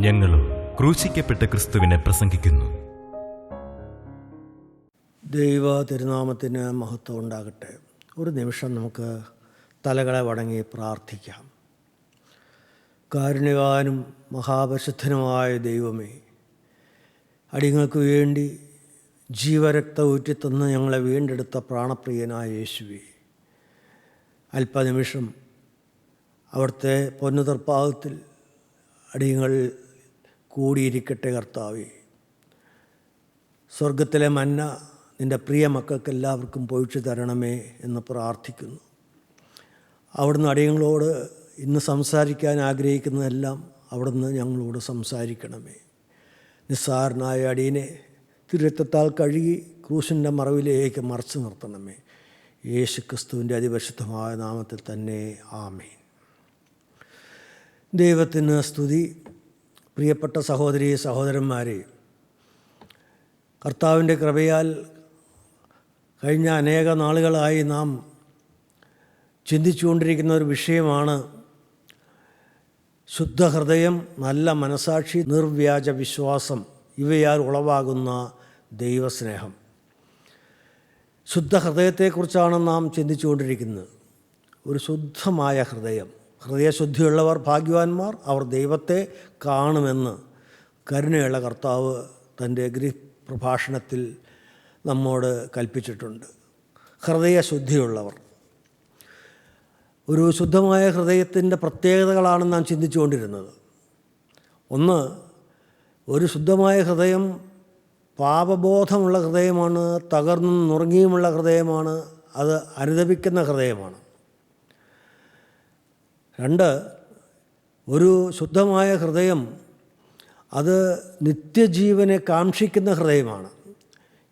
ഞങ്ങളും ക്രൂശിക്കപ്പെട്ട ക്രിസ്തുവിനെ പ്രസംഗിക്കുന്നു. ദൈവ തിരുനാമത്തിന് മഹത്വം ഉണ്ടാകട്ടെ. ഒരു നിമിഷം നമുക്ക് തലകളെ വണങ്ങി പ്രാർത്ഥിക്കാം. കാരുണ്യവാനും മഹാപരിശുദ്ധനുമായ ദൈവമേ, അടിയങ്ങൾക്ക് വേണ്ടി ജീവരക്തം ഊറ്റിത്തന്ന് ഞങ്ങളെ വീണ്ടെടുത്ത പ്രാണപ്രിയനായ യേശുവേ, അല്പനിമിഷം അവിടുത്തെ പൊന്നുതർപ്പാദത്തിൽ അടിയങ്ങൾ കൂടിയിരിക്കട്ടെ. കർത്താവേ, സ്വർഗത്തിലെ മന്ന നിൻ്റെ പ്രിയ മക്കൾക്ക് എല്ലാവർക്കും പൊഴിച്ചു തരണമേ എന്ന് പ്രാർത്ഥിക്കുന്നു. അവിടുന്ന് അടിയങ്ങളോട് ഇന്ന് സംസാരിക്കാൻ ആഗ്രഹിക്കുന്നതെല്ലാം അവിടുന്ന് ഞങ്ങളോട് സംസാരിക്കണമേ. നിസ്സാരനായ അടിയനെ തിരുരക്തത്താൽ കഴുകി ക്രൂശിൻ്റെ മറവിലേക്ക് മറച്ചു നിർത്തണമേ. യേശു ക്രിസ്തുവിൻ്റെ അതിപരിശുദ്ധമായ നാമത്തിൽ തന്നെ ആമേൻ. ദൈവത്തിന് സ്തുതി. പ്രിയപ്പെട്ട സഹോദരീ സഹോദരന്മാരെ, കർത്താവിൻ്റെ കൃപയാൽ കഴിഞ്ഞ അനേക നാളുകളായി നാം ചിന്തിച്ചുകൊണ്ടിരിക്കുന്ന ഒരു വിഷയമാണ് ശുദ്ധഹൃദയം, നല്ല മനസാക്ഷി, നിർവ്യാജ വിശ്വാസം, ഇവയാൽ ഉളവാകുന്ന ദൈവസ്നേഹം. ശുദ്ധഹൃദയത്തെക്കുറിച്ചാണ് നാം ചിന്തിച്ചുകൊണ്ടിരിക്കുന്നത്. ഒരു ശുദ്ധമായ ഹൃദയം, ഹൃദയശുദ്ധിയുള്ളവർ ഭാഗ്യവാന്മാർ, അവർ ദൈവത്തെ കാണുമെന്ന് കരുണയുള്ള കർത്താവ് തൻ്റെ പ്രഭാഷണത്തിൽ നമ്മോട് കൽപ്പിച്ചിട്ടുണ്ട്. ഹൃദയശുദ്ധിയുള്ളവർ, ഒരു ശുദ്ധമായ ഹൃദയത്തിൻ്റെ പ്രത്യേകതകളാണ് നാം ചിന്തിച്ചുകൊണ്ടിരുന്നത്. ഒന്ന്, ഒരു ശുദ്ധമായ ഹൃദയം പാപബോധമുള്ള ഹൃദയമാണ്, തകർന്നും നുറുങ്ങിയുമുള്ള ഹൃദയമാണ്, അത് അനുതപിക്കുന്ന ഹൃദയമാണ്. രണ്ട്, ഒരു ശുദ്ധമായ ഹൃദയം അത് നിത്യജീവനെ കാക്ഷിക്കുന്ന ഹൃദയമാണ്.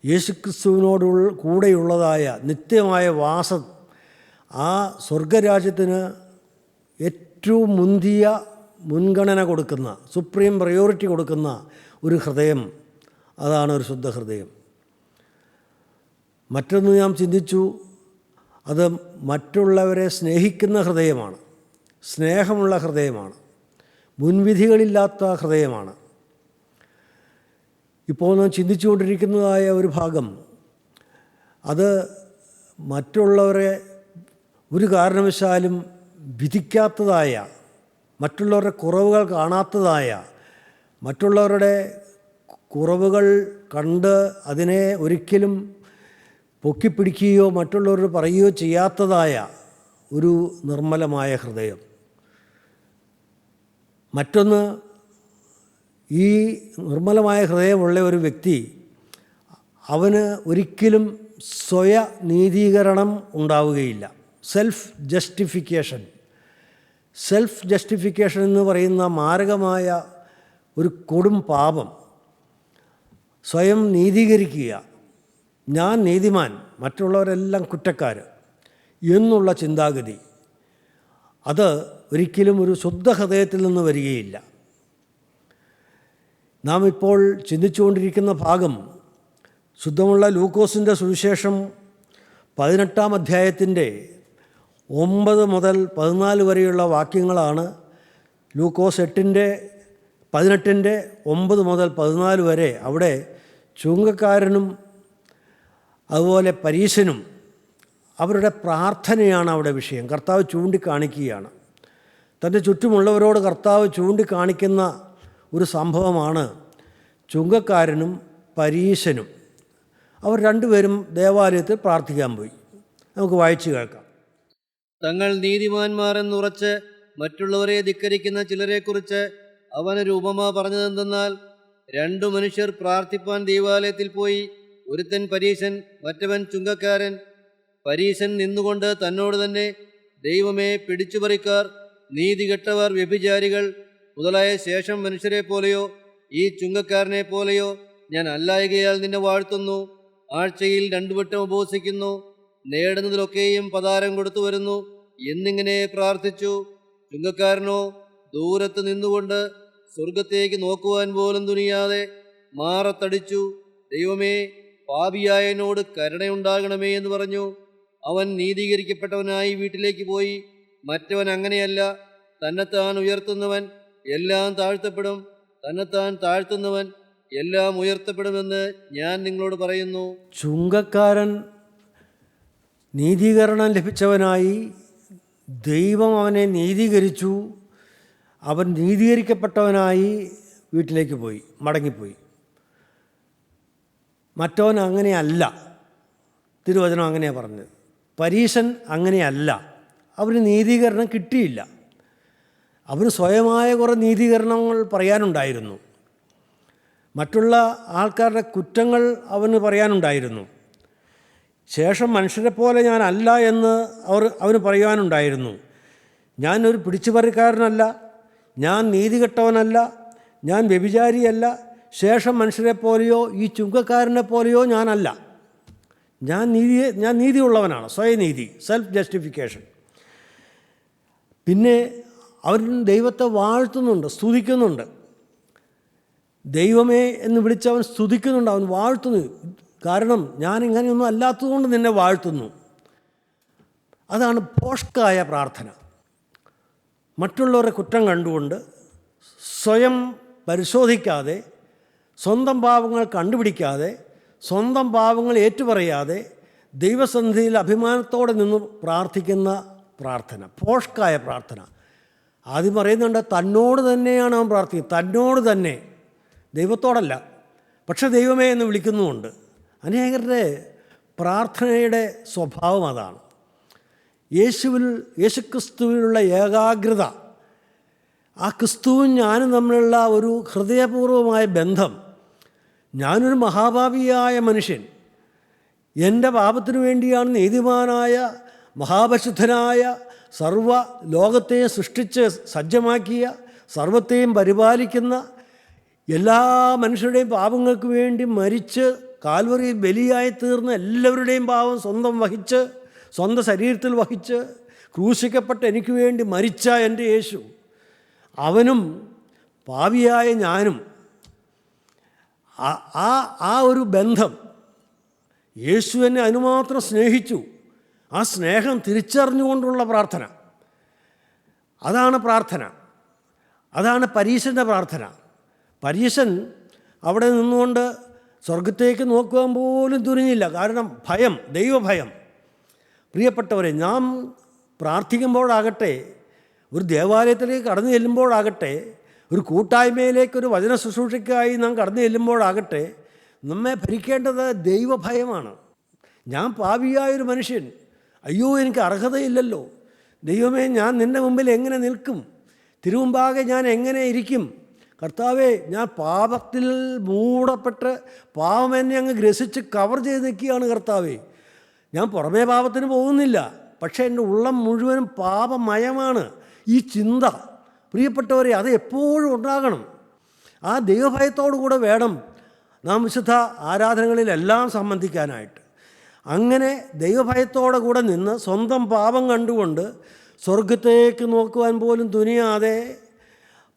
യേശുക്രിസ്തുവിനോട് കൂടെയുള്ളതായ നിത്യമായ വാസം, ആ സ്വർഗരാജ്യത്തിന് ഏറ്റവും മുൻഗണന കൊടുക്കുന്ന, സുപ്രീം പ്രയോറിറ്റി കൊടുക്കുന്ന ഒരു ഹൃദയം, അതാണ് ഒരു ശുദ്ധ ഹൃദയം. മറ്റൊന്ന് നാം ചിന്തിച്ചു, അത് മറ്റുള്ളവരെ സ്നേഹിക്കുന്ന ഹൃദയമാണ്, സ്നേഹമുള്ള ഹൃദയമാണ്, മുൻവിധികളില്ലാത്ത ഹൃദയമാണ്. ഇപ്പോൾ നാം ചിന്തിച്ചുകൊണ്ടിരിക്കുന്നതായ ഒരു ഭാഗം, അത് മറ്റുള്ളവരെ ഒരു കാരണവശാലും വിധിക്കാത്തതായ, മറ്റുള്ളവരുടെ കുറവുകൾ കാണാത്തതായ, മറ്റുള്ളവരുടെ കുറവുകൾ കണ്ട് അതിനെ ഒരിക്കലും പൊക്കിപ്പിടിക്കുകയോ മറ്റുള്ളവരോട് പറയുകയോ ചെയ്യാത്തതായ ഒരു നിർമ്മലമായ ഹൃദയം. മറ്റൊന്ന്, ഈ നിർമ്മലമായ ഹൃദയമുള്ള ഒരു വ്യക്തി, അവന് ഒരിക്കലും സ്വയനീതീകരണം ഉണ്ടാവുകയില്ല. സെൽഫ് ജസ്റ്റിഫിക്കേഷൻ എന്ന് പറയുന്ന മാരകമായ ഒരു കൊടും പാപം, സ്വയം നീതീകരിക്കുക, ഞാൻ നീതിമാൻ, മറ്റുള്ളവരെല്ലാം കുറ്റക്കാർ എന്നുള്ള ചിന്താഗതി, അത് ഒരിക്കലും ഒരു ശുദ്ധ ഹൃദയത്തിൽ നിന്ന് വരികയില്ല. നാം ഇപ്പോൾ ചിന്തിച്ചുകൊണ്ടിരിക്കുന്ന ഭാഗം ശുദ്ധമുള്ള ലൂക്കോസിൻ്റെ സുവിശേഷം 18-ാം അധ്യായത്തിൻ്റെ 9 മുതൽ 14 വരെയുള്ള വാക്യങ്ങളാണ്. ലൂക്കോസ് 18-ൻ്റെ 9 മുതൽ 14 വരെ അവിടെ ചുങ്കക്കാരനും അതുപോലെ പരീശനും അവരുടെ പ്രാർത്ഥനയാണ് അവിടെ വിഷയം. കർത്താവ് ചൂണ്ടിക്കാണിക്കുകയാണ്, തൻ്റെ ചുറ്റുമുള്ളവരോട് കർത്താവ് ചൂണ്ടിക്കാണിക്കുന്ന ഒരു സംഭവമാണ് ചുങ്കക്കാരനും പരീശനും. അവർ രണ്ടുപേരും ദേവാലയത്തിൽ പ്രാർത്ഥിക്കാൻ പോയി. നമുക്ക് വായിച്ചു കേൾക്കാം. തങ്ങൾ നീതിമാന്മാരെന്നുറച്ച് മറ്റുള്ളവരെ ധിക്കരിക്കുന്ന ചിലരെക്കുറിച്ച് അവനൊരു ഉപമ പറഞ്ഞതെന്തെന്നാൽ, 2 മനുഷ്യർ പ്രാർത്ഥിപ്പാൻ ദൈവാലയത്തിൽ പോയി. ഒരുത്തൻ പരീശൻ, മറ്റവൻ ചുങ്കക്കാരൻ. പരീശൻ നിന്നുകൊണ്ട് തന്നോട് തന്നെ, ദൈവമേ, പിടിച്ചുപറിക്കാർ, നീതികെട്ടവർ, വ്യഭിചാരികൾ മുതലായ ശേഷം മനുഷ്യരെ പോലെയോ ഈ ചുങ്കക്കാരനെ പോലെയോ ഞാൻ അല്ലായകയാൽ നിന്നെ വാഴ്ത്തുന്നു. ആഴ്ചയിൽ 2 വട്ടം ഉപവസിക്കുന്നു, നേടുന്നതിലൊക്കെയും പതാരം കൊടുത്തു വരുന്നു എന്നിങ്ങനെ പ്രാർത്ഥിച്ചു. ചുങ്കക്കാരനോ ദൂരത്ത് നിന്നുകൊണ്ട് സ്വർഗത്തേക്ക് നോക്കുവാൻ പോലും തുനിയാതെ മാറത്തടിച്ചു, ദൈവമേ, പാപിയായ എന്നോട് കരുണയുണ്ടാകണമേ എന്ന് പറഞ്ഞു. അവൻ നീതീകരിക്കപ്പെട്ടവനായി വീട്ടിലേക്ക് പോയി. മറ്റവൻ അങ്ങനെയല്ല, തന്നെത്താൻ ഉയർത്തുന്നവൻ എല്ലാം താഴ്ത്തപ്പെടും, തന്നെത്താൻ താഴ്ത്തുന്നവൻ എല്ലാം ഉയർത്തപ്പെടുമെന്ന് ഞാൻ നിങ്ങളോട് പറയുന്നു. ചുങ്കക്കാരൻ നീതീകരണം ലഭിച്ചവനായി ദൈവം അവനെ നീതീകരിച്ചു. അവൻ നീതീകരിക്കപ്പെട്ടവനായി വീട്ടിലേക്ക് പോയി, മടങ്ങിപ്പോയി. മറ്റവൻ അങ്ങനെയല്ല. തിരുവചനം അങ്ങനെയാണ് പറഞ്ഞത്. പരീശൻ അങ്ങനെയല്ല. അവന് നീതീകരണം കിട്ടിയില്ല. അവന് സ്വയമായ കുറേ നീതീകരണങ്ങൾ പറയാനുണ്ടായിരുന്നു. മറ്റുള്ള ആൾക്കാരുടെ കുറ്റങ്ങൾ അവന് പറയാനുണ്ടായിരുന്നു. ശേഷം മനുഷ്യരെ പോലെ ഞാനല്ല എന്ന് അവന് പറയാനുണ്ടായിരുന്നു. ഞാനൊരു പിടിച്ചുപറിക്കാരനല്ല, ഞാൻ നീതികെട്ടവനല്ല, ഞാൻ വ്യഭിചാരിയല്ല, ശേഷം മനുഷ്യരെ പോലെയോ ഈ ചുങ്കക്കാരനെ പോലെയോ ഞാനല്ല. ഞാൻ നീതിയുള്ളവനാണ്. സ്വയനീതി, സെൽഫ് ജസ്റ്റിഫിക്കേഷൻ. പിന്നെ അവൻ ദൈവത്തെ വാഴ്ത്തുന്നുണ്ട്, സ്തുതിക്കുന്നുണ്ട്. ദൈവമേ എന്ന് വിളിച്ചവൻ സ്തുതിക്കുന്നുണ്ട്, അവൻ വാഴ്ത്തുന്നു. കാരണം ഞാൻ ഇങ്ങനെയൊന്നും അല്ലാത്തതുകൊണ്ട് നിന്നെ വാഴ്ത്തുന്നു. അതാണ് പോഷ്കായ പ്രാർത്ഥന. മറ്റുള്ളവരുടെ കുറ്റം കണ്ടുകൊണ്ട് സ്വയം പരിശോധിക്കാതെ, സ്വന്തം പാപങ്ങൾ കണ്ടുപിടിക്കാതെ, സ്വന്തം പാപങ്ങൾ ഏറ്റുപറയാതെ ദൈവസന്നിധിയിൽ അഭിമാനത്തോടെ നിന്ന് പ്രാർത്ഥിക്കുന്ന പ്രാർത്ഥന, പോഷ്കായ പ്രാർത്ഥന. ആദ്യം പറയുന്നുണ്ട്, തന്നോട് തന്നെയാണ് അവൻ പ്രാർത്ഥിക്കുന്നത്. തന്നോട് തന്നെ, ദൈവത്തോടല്ല. പക്ഷെ ദൈവമേ എന്ന് വിളിക്കുന്നുമുണ്ട്. അനേകരുടെ പ്രാർത്ഥനയുടെ സ്വഭാവം അതാണ്. യേശുക്രിസ്തുവിലുള്ള ഏകാഗ്രത, ആ ക്രിസ്തുവും ഞാനും തമ്മിലുള്ള ഒരു ഹൃദയപൂർവമായ ബന്ധം. ഞാനൊരു മഹാപാപിയായ മനുഷ്യൻ, എൻ്റെ പാപത്തിനു വേണ്ടിയാണ് നീതിമാനായ മഹാപരിശുദ്ധനായ സർവ ലോകത്തെയും സൃഷ്ടിച്ച് സജ്ജമാക്കിയ, സർവത്തെയും പരിപാലിക്കുന്ന, എല്ലാ മനുഷ്യരുടെയും പാപങ്ങൾക്ക് വേണ്ടി മരിച്ച് കാൽവറിയിൽ ബലിയായി തീർന്ന, എല്ലാവരുടെയും പാപം സ്വന്തം ശരീരത്തിൽ വഹിച്ച് ക്രൂശിക്കപ്പെട്ട് എനിക്ക് വേണ്ടി മരിച്ച എൻ്റെ യേശു, അവനും പാപിയായ ഞാനും, ആ ഒരു ബന്ധം. യേശു എന്നെ അതിനുമാത്രം സ്നേഹിച്ചു. ആ സ്നേഹം തിരിച്ചറിഞ്ഞുകൊണ്ടുള്ള പ്രാർത്ഥന, അതാണ് പ്രാർത്ഥന. അതാണ് പരീശൻ്റെ പ്രാർത്ഥന. പരീശൻ അവിടെ നിന്നുകൊണ്ട് സ്വർഗത്തേക്ക് നോക്കുവാൻ പോലും തുനിഞ്ഞില്ല. കാരണം ഭയം, ദൈവഭയം. പ്രിയപ്പെട്ടവരെ, നാം പ്രാർത്ഥിക്കുമ്പോഴാകട്ടെ, ഒരു ദേവാലയത്തിലേക്ക് കടന്നു ചെല്ലുമ്പോഴാകട്ടെ, ഒരു കൂട്ടായ്മയിലേക്കൊരു വചന ശുശ്രൂഷയ്ക്കായി നാം കടന്നു ചെല്ലുമ്പോഴാകട്ടെ, നമ്മെ ഭരിക്കേണ്ടത് ദൈവഭയമാണ്. ഞാൻ പാപിയായൊരു മനുഷ്യൻ, അയ്യോ എനിക്ക് അർഹതയില്ലല്ലോ, ദൈവമേ ഞാൻ നിൻ്റെ മുമ്പിൽ എങ്ങനെ നിൽക്കും, തിരുമുമ്പാകെ ഞാൻ എങ്ങനെ ഇരിക്കും, കർത്താവേ ഞാൻ പാപത്തിൽ മൂടപ്പെട്ട് പാപം എന്നെ അങ്ങ് ഗ്രസിച്ച് കവർ ചെയ്ത് നിൽക്കുകയാണ് കർത്താവേ. ഞാൻ പുറമേ പാപത്തിന് പോകുന്നില്ല, പക്ഷേ എൻ്റെ ഉള്ളം മുഴുവനും പാപമയമാണ്. ഈ ചിന്ത, പ്രിയപ്പെട്ടവരെ, അത് എപ്പോഴും ഉണ്ടാകണം. ആ ദൈവഭയത്തോടു കൂടെ വേണം നാം വിശുദ്ധ ആരാധനകളിലെല്ലാം സംബന്ധിക്കാനായിട്ട്. അങ്ങനെ ദൈവഭയത്തോടെ കൂടെ നിന്ന് സ്വന്തം പാപം കണ്ടുകൊണ്ട് സ്വർഗത്തേക്ക് നോക്കുവാൻ പോലും തുനിയാതെ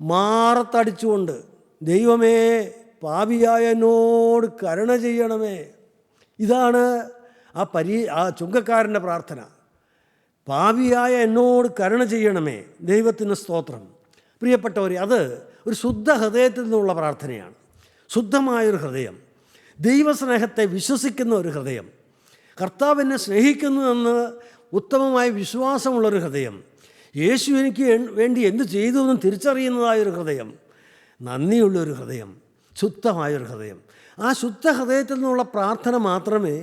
മാറത്തടിച്ചുകൊണ്ട്, ദൈവമേ പാപിയായ എന്നോട് കരുണ ചെയ്യണമേ. ഇതാണ് ആ ചുങ്കക്കാരൻ്റെ പ്രാർത്ഥന. പാപിയായ എന്നോട് കരുണ ചെയ്യണമേ. ദൈവത്തിന് സ്തോത്രം. പ്രിയപ്പെട്ടവരെ, അത് ഒരു ശുദ്ധ ഹൃദയത്തിൽ നിന്നുള്ള പ്രാർത്ഥനയാണ്. ശുദ്ധമായൊരു ഹൃദയം, ദൈവസ്നേഹത്തെ വിശ്വസിക്കുന്ന ഒരു ഹൃദയം, കർത്താവിനെ സ്നേഹിക്കുന്നുവെന്ന് ഉത്തമമായ വിശ്വാസമുള്ളൊരു ഹൃദയം, യേശു എനിക്ക് വേണ്ടി എന്ത് ചെയ്തു എന്നും തിരിച്ചറിയുന്നതായൊരു ഹൃദയം, നന്ദിയുള്ളൊരു ഹൃദയം, ശുദ്ധമായൊരു ഹൃദയം. ആ ശുദ്ധ ഹൃദയത്തിൽ നിന്നുള്ള പ്രാർത്ഥന മാത്രമേ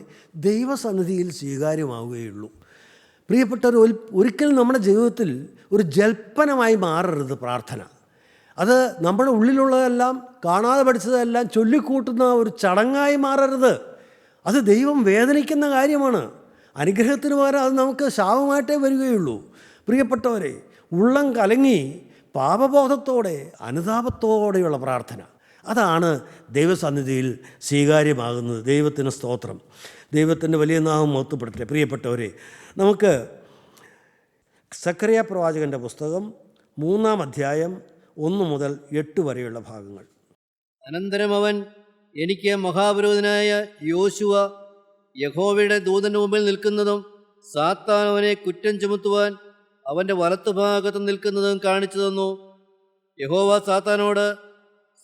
ദൈവസന്നിധിയിൽ സ്വീകാര്യമാവുകയുള്ളൂ. പ്രിയപ്പെട്ടവർ, ഒരിക്കലും നമ്മുടെ ജീവിതത്തിൽ ഒരു ജൽപ്പനമായി മാറരുത് പ്രാർത്ഥന. അത് നമ്മുടെ ഉള്ളിലുള്ളതെല്ലാം, കാണാതെ പഠിച്ചതെല്ലാം ചൊല്ലിക്കൂട്ടുന്ന ഒരു ചടങ്ങായി മാറരുത്. അത് ദൈവം വേദനിക്കുന്ന കാര്യമാണ്. അനുഗ്രഹത്തിന് പകരം അത് നമുക്ക് ശാപമായിട്ടേ വരികയുള്ളൂ. പ്രിയപ്പെട്ടവരെ, ഉള്ളം കലങ്ങി പാപബോധത്തോടെ അനുതാപത്തോടെയുള്ള പ്രാർത്ഥന, അതാണ് ദൈവസന്നിധിയിൽ സ്വീകാര്യമാകുന്നത്. ദൈവത്തിന് സ്തോത്രം. ദൈവത്തിൻ്റെ വലിയ നാമം മഹത്വപ്പെടട്ടെ. പ്രിയപ്പെട്ടവരെ, നമുക്ക് സക്കറിയ പ്രവാചകൻ്റെ പുസ്തകം 3-ാം അധ്യായം 1 മുതൽ 8 വരെയുള്ള ഭാഗങ്ങൾ. അനന്തരം അവൻ എനിക്ക് മഹാപുരോഹിതനായ യോശുവ യഹോവയുടെ ദൂതൻ്റെ മുമ്പിൽ നിൽക്കുന്നതും സാത്താൻ അവനെ കുറ്റം ചുമത്തുവാൻ അവൻ്റെ വലത്തുഭാഗത്ത് നിൽക്കുന്നതും കാണിച്ചു തന്നു. യഹോവ സാത്താനോട്,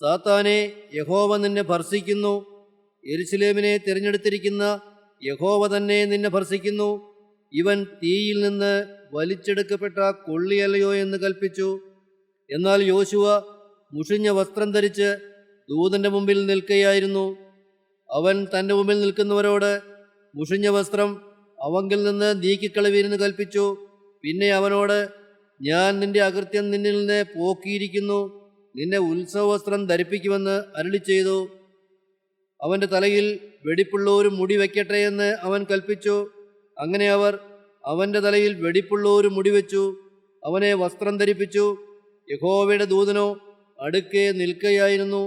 സാത്താനെ, യഹോവ നിന്നെ ഭർസിക്കുന്നു. യെരൂശലേമിനെ തിരഞ്ഞെടുത്തിരിക്കുന്ന യഹോവ തന്നെ നിന്നെ ഭർസിക്കുന്നു. ഇവൻ തീയിൽ നിന്ന് വലിച്ചെടുക്കപ്പെട്ട കൊള്ളിയല്ലയോ എന്ന് കൽപ്പിച്ചു. എന്നാൽ യോശുവ മുഷിഞ്ഞ വസ്ത്രം ധരിച്ച് ദൂതന്റെ മുമ്പിൽ നിൽക്കുകയായിരുന്നു. അവൻ തൻ്റെ മുമ്പിൽ നിൽക്കുന്നവരോട് മുഷിഞ്ഞ വസ്ത്രം അവങ്കിൽ നിന്ന് നീക്കിക്കളവീരെന്ന് കൽപ്പിച്ചു. പിന്നെ അവനോട്, ഞാൻ നിന്റെ അകൃത്യം നിന്നിൽ നിന്ന് പോക്കിയിരിക്കുന്നു, നിന്നെ ഉത്സവവസ്ത്രം ധരിപ്പിക്കുമെന്ന് അരുളി ചെയ്തു. അവൻ്റെ തലയിൽ വെടിപ്പുള്ള ഒരു മുടി വയ്ക്കട്ടെ എന്ന് അവൻ കൽപ്പിച്ചു. അങ്ങനെ അവർ അവൻ്റെ തലയിൽ വെടിപ്പുള്ള ഒരു മുടി വെച്ചു, അവനെ വസ്ത്രം ധരിപ്പിച്ചു. യഹോവയുടെ ദൂതനോ അടുക്കെ നിൽക്കുകയായിരുന്നു.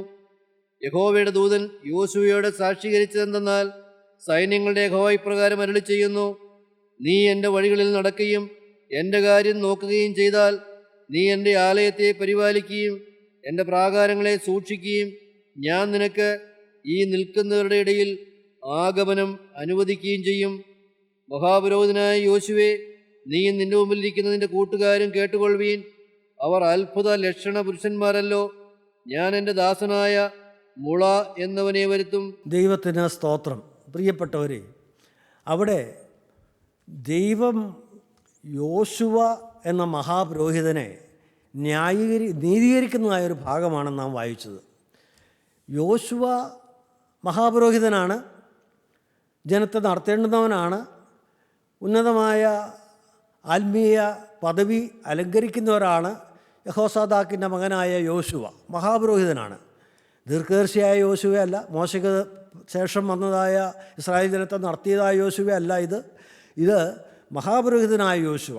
യഹോവയുടെ ദൂതൻ യോശുവയോട് സാക്ഷീകരിച്ചതെന്തെന്നാൽ, സൈന്യങ്ങളുടെ യഹോവ ഇപ്രകാരം അരുളി ചെയ്യുന്നു, നീ എൻ്റെ വഴികളിൽ നടക്കുകയും എൻ്റെ കാര്യം നോക്കുകയും ചെയ്താൽ, നീ എൻ്റെ ആലയത്തെ പരിപാലിക്കുകയും എൻ്റെ പ്രാകാരങ്ങളെ സൂക്ഷിക്കുകയും ഞാൻ നിനക്ക് ഈ നിൽക്കുന്നവരുടെ ഇടയിൽ ആഗമനം അനുവദിക്കുകയും ചെയ്യും. മഹാപുരോഹിതനായ യോശുവേ, നീയും നിന്റെ മുമ്പിലിരിക്കുന്ന നിന്റെ കൂട്ടുകാരും കേട്ടുകൊള്ളുവീൻ. അവർ അത്ഭുത ലക്ഷണ പുരുഷന്മാരല്ലോ. ഞാൻ എൻ്റെ ദാസനായ മുള എന്നവനെ വരുത്തും. ദൈവത്തിന് സ്തോത്രം. പ്രിയപ്പെട്ടവരെ, അവിടെ ദൈവം യോശുവ എന്ന മഹാപുരോഹിതനെ നീതീകരിക്കുന്നതായൊരു ഭാഗമാണ് നാം വായിച്ചത്. യോശുവ മഹാപുരോഹിതനാണ്, ജനത്തെ നടത്തേണ്ടുന്നവനാണ്, ഉന്നതമായ ആത്മീയ പദവി അലങ്കരിക്കുന്നവരാണ്. യഹോസാദാക്കിൻ്റെ മകനായ യോശുവ മഹാപുരോഹിതനാണ്. ദീർഘദർശിയായ യോശുവയല്ല, മോശയ്ക്ക് ശേഷം വന്നതായ ഇസ്രായേൽ ജനത്തെ നടത്തിയതായ യോശുവയല്ല ഇത് മഹാപുരോഹിതനായ യോശുവ.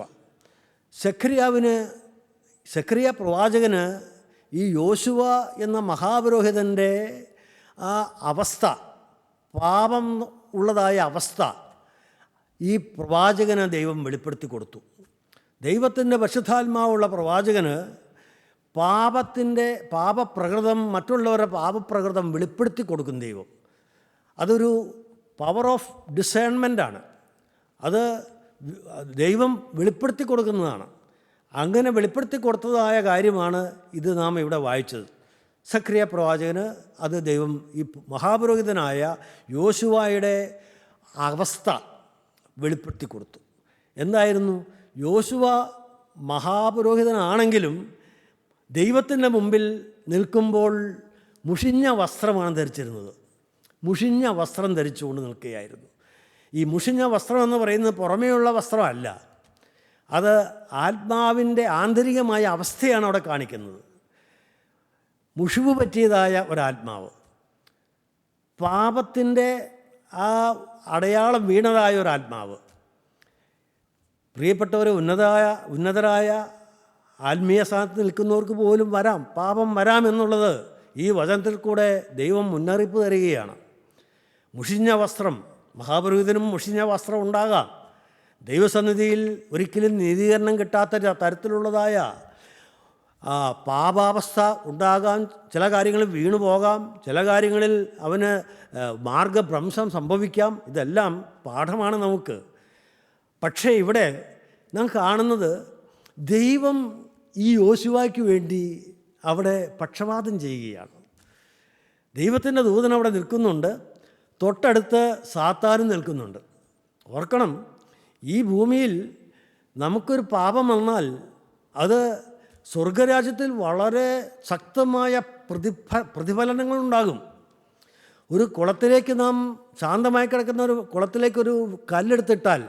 സെഖറിയ പ്രവാചകന് ഈ യോശുവ എന്ന മഹാപുരോഹിതൻ്റെ ആ അവസ്ഥ, പാപം ഉള്ളതായ അവസ്ഥ ഈ പ്രവാചകന് ദൈവം വെളിപ്പെടുത്തി കൊടുത്തു. ദൈവത്തിൻ്റെ പരിശുദ്ധാത്മാവുള്ള പ്രവാചകന് പാപപ്രകൃതം, മറ്റുള്ളവരുടെ പാപപ്രകൃതം വെളിപ്പെടുത്തി കൊടുക്കും ദൈവം. അതൊരു പവർ ഓഫ് ഡിസേൺമെൻ്റാണ്. അത് ദൈവം വെളിപ്പെടുത്തി കൊടുക്കുന്നതാണ്. അങ്ങനെ വെളിപ്പെടുത്തി കൊടുത്തതായ കാര്യമാണ് ഇത് നാം ഇവിടെ വായിച്ചത്. സഖറിയ പ്രവാചകന് അത് ദൈവം ഈ മഹാപുരോഹിതനായ യോശുവയുടെ അവസ്ഥ വെളിപ്പെടുത്തി കൊടുത്തു. എന്തായിരുന്നു? യോശുവ മഹാപുരോഹിതനാണെങ്കിലും ദൈവത്തിൻ്റെ മുമ്പിൽ നിൽക്കുമ്പോൾ മുഷിഞ്ഞ വസ്ത്രമാണ് ധരിച്ചിരുന്നത്. മുഷിഞ്ഞ വസ്ത്രം ധരിച്ചുകൊണ്ട് നിൽക്കുകയായിരുന്നു. ഈ മുഷിഞ്ഞ വസ്ത്രം എന്ന് പറയുന്നത് പുറമേയുള്ള വസ്ത്രമല്ല, അത് ആത്മാവിൻ്റെ ആന്തരികമായ അവസ്ഥയാണ് അവിടെ കാണിക്കുന്നത്. മുഷിവ് പറ്റിയതായ ഒരാത്മാവ്, പാപത്തിൻ്റെ ആ അടയാളം വീണതായ ഒരാത്മാവ്. പ്രിയപ്പെട്ടവർ, ഉന്നതരായ ആത്മീയ സ്ഥാനത്ത് നിൽക്കുന്നവർക്ക് പോലും പാപം വരാം എന്നുള്ളത് ഈ വചനത്തിൽ കൂടെ ദൈവം മുന്നറിയിപ്പ് തരികയാണ്. മുഷിഞ്ഞ വസ്ത്രം, മഹാപുരോഹിതനും മുഷിഞ്ഞ വസ്ത്രം ഉണ്ടാകാം. ദൈവസന്നിധിയിൽ ഒരിക്കലും നീതീകരണം കിട്ടാത്ത തരത്തിലുള്ളതായ പാപാവസ്ഥ ഉണ്ടാകാൻ, ചില കാര്യങ്ങളിൽ വീണു പോകാം, ചില കാര്യങ്ങളിൽ അവന് മാർഗഭ്രംശം സംഭവിക്കാം. ഇതെല്ലാം പാഠമാണ് നമുക്ക്. പക്ഷേ ഇവിടെ നാം കാണുന്നത് ദൈവം ഈ യോശുവയ്ക്ക് വേണ്ടി അവിടെ പക്ഷപാതം ചെയ്യുകയാണ്. ദൈവത്തിൻ്റെ ദൂതൻ അവിടെ നിൽക്കുന്നുണ്ട്, തൊട്ടടുത്ത് സാത്താനും നിൽക്കുന്നുണ്ട്. ഓർക്കണം, ഈ ഭൂമിയിൽ നമുക്കൊരു പാപം വന്നാൽ അത് സ്വർഗരാജ്യത്തിൽ വളരെ ശക്തമായ പ്രതിഫലനങ്ങളുണ്ടാകും. ഒരു കുളത്തിലേക്ക് നാം ശാന്തമായി കിടക്കുന്ന ഒരു കുളത്തിലേക്കൊരു കല്ലെടുത്തിട്ടാൽ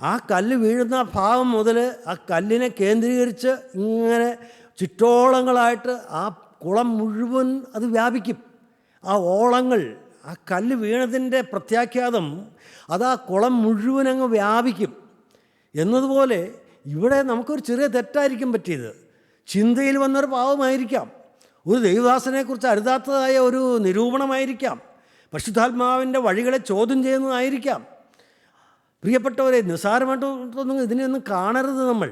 ആ കല്ല് വീഴുന്ന ഭാഗം മുതൽ ആ കല്ലിനെ കേന്ദ്രീകരിച്ച് ഇങ്ങനെ ചുറ്റോളങ്ങളായിട്ട് ആ കുളം മുഴുവൻ അത് വ്യാപിക്കും. ആ ഓളങ്ങൾ, ആ കല്ല് വീണതിൻ്റെ പ്രത്യാഘാതം അത് ആ കുളം മുഴുവൻ അങ്ങ് വ്യാപിക്കും. എന്നതുപോലെ ഇവിടെ നമുക്കൊരു ചെറിയ തെറ്റായിരിക്കും പറ്റിയത്. ചിന്തയിൽ വന്നൊരു പാവമായിരിക്കാം, ഒരു ദൈവദാസനെക്കുറിച്ച് അരുതാത്തതായ ഒരു നിരൂപണമായിരിക്കാം, പരിശുദ്ധാത്മാവിൻ്റെ വഴികളെ ചോദ്യം ചെയ്യുന്നതായിരിക്കാം. പ്രിയപ്പെട്ടവരെ, നിസ്സാരമായിട്ടൊന്നും ഇതിനെയൊന്നും കാണരുത്. നമ്മൾ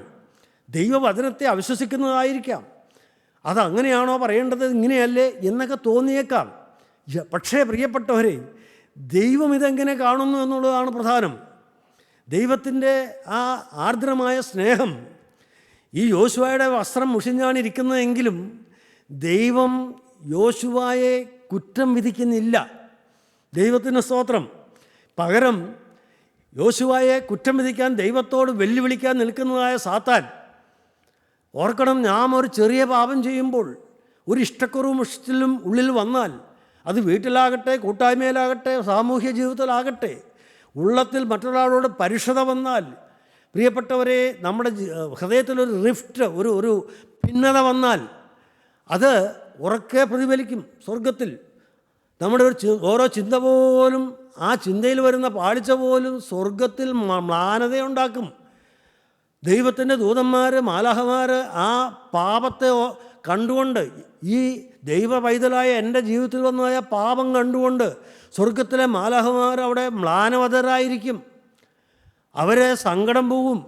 ദൈവവചനത്തെ അവിശ്വസിക്കുന്നതായിരിക്കാം. അതങ്ങനെയാണോ പറയേണ്ടത്, ഇങ്ങനെയല്ലേ എന്നൊക്കെ തോന്നിയേക്കാം. പക്ഷേ പ്രിയപ്പെട്ടവരെ, ദൈവം ഇതെങ്ങനെ കാണുന്നു എന്നുള്ളതാണ് പ്രധാനം. ദൈവത്തിൻ്റെ ആ ആർദ്രമായ സ്നേഹം, ഈ യോശുവയുടെ വസ്ത്രം മുഷിഞ്ഞാണ് ഇരിക്കുന്നതെങ്കിലും ദൈവം യോശുവായെ കുറ്റം വിധിക്കുന്നില്ല. ദൈവത്തിന് സ്തോത്രം. പകരം യോശുവായെ കുറ്റം വിധിക്കാൻ ദൈവത്തോട് വെല്ലുവിളിക്കാൻ നിൽക്കുന്നതായ സാത്താൻ, ഓർക്കണം, നാം ഒരു ചെറിയ പാപം ചെയ്യുമ്പോൾ ഒരു ഇഷ്ടക്കുറവും ഇഷ്ടത്തിലും ഉള്ളിൽ വന്നാൽ, അത് വീട്ടിലാകട്ടെ, കൂട്ടായ്മയിലാകട്ടെ, സാമൂഹ്യ ജീവിതത്തിലാകട്ടെ, ഉള്ളത്തിൽ മറ്റൊരാളോട് പരുഷത വന്നാൽ, പ്രിയപ്പെട്ടവരെ, നമ്മുടെ ഹൃദയത്തിലൊരു റിഫ്റ്റ്, ഒരു ഭിന്നത വന്നാൽ അത് ഉറക്കെ പ്രതിഫലിക്കും സ്വർഗത്തിൽ. നമ്മുടെ ഓരോ ചിന്ത പോലും, ആ ചിന്തയിൽ വരുന്ന പാളിച്ച പോലും സ്വർഗത്തിൽ മ്ലാനതയുണ്ടാക്കും. ദൈവത്തിൻ്റെ ദൂതന്മാർ, മാലാഹമാർ ആ പാപത്തെ കണ്ടുകൊണ്ട്, ഈ ദൈവ പൈതലായ എൻ്റെ ജീവിതത്തിൽ വന്നതായ പാപം കണ്ടുകൊണ്ട് സ്വർഗത്തിലെ മാലാഹമാർ അവിടെ മ്ലാനവതരായിരിക്കും. അവരെ സങ്കടം പോവും,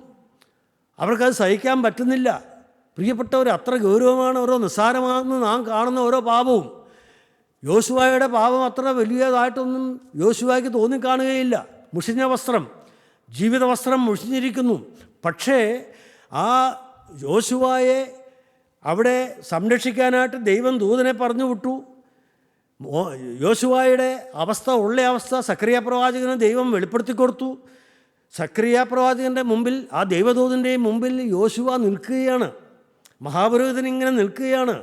അവർക്കത് സഹിക്കാൻ പറ്റുന്നില്ല. പ്രിയപ്പെട്ടവർ, അത്ര ഗൗരവമാണ് ഓരോ നിസ്സാരമാണെന്ന് നാം കാണുന്ന ഓരോ പാപവും. യോശുവയുടെ പാപം അത്ര വലിയതായിട്ടൊന്നും യോശുവയ്ക്ക് തോന്നിക്കാണുകയില്ല. മുഷിഞ്ഞ വസ്ത്രം, ജീവിത വസ്ത്രം മുഷിഞ്ഞിരിക്കുന്നു. പക്ഷേ ആ യോശുവയെ അവിടെ സംരക്ഷിക്കാനായിട്ട് ദൈവം ദൂതനെ പറഞ്ഞു വിട്ടു. യോശുവയുടെ ഉള്ള അവസ്ഥ സക്കറിയ പ്രവാചകന് ദൈവം വെളിപ്പെടുത്തി കൊടുത്തു. സക്കറിയ പ്രവാചകൻ്റെ മുമ്പിൽ, ആ ദൈവദൂതൻ്റെ മുമ്പിൽ യോശുവ നിൽക്കുകയാണ്. മഹാപുരോഹിതൻ ഇങ്ങനെ നിൽക്കുകയാണ്.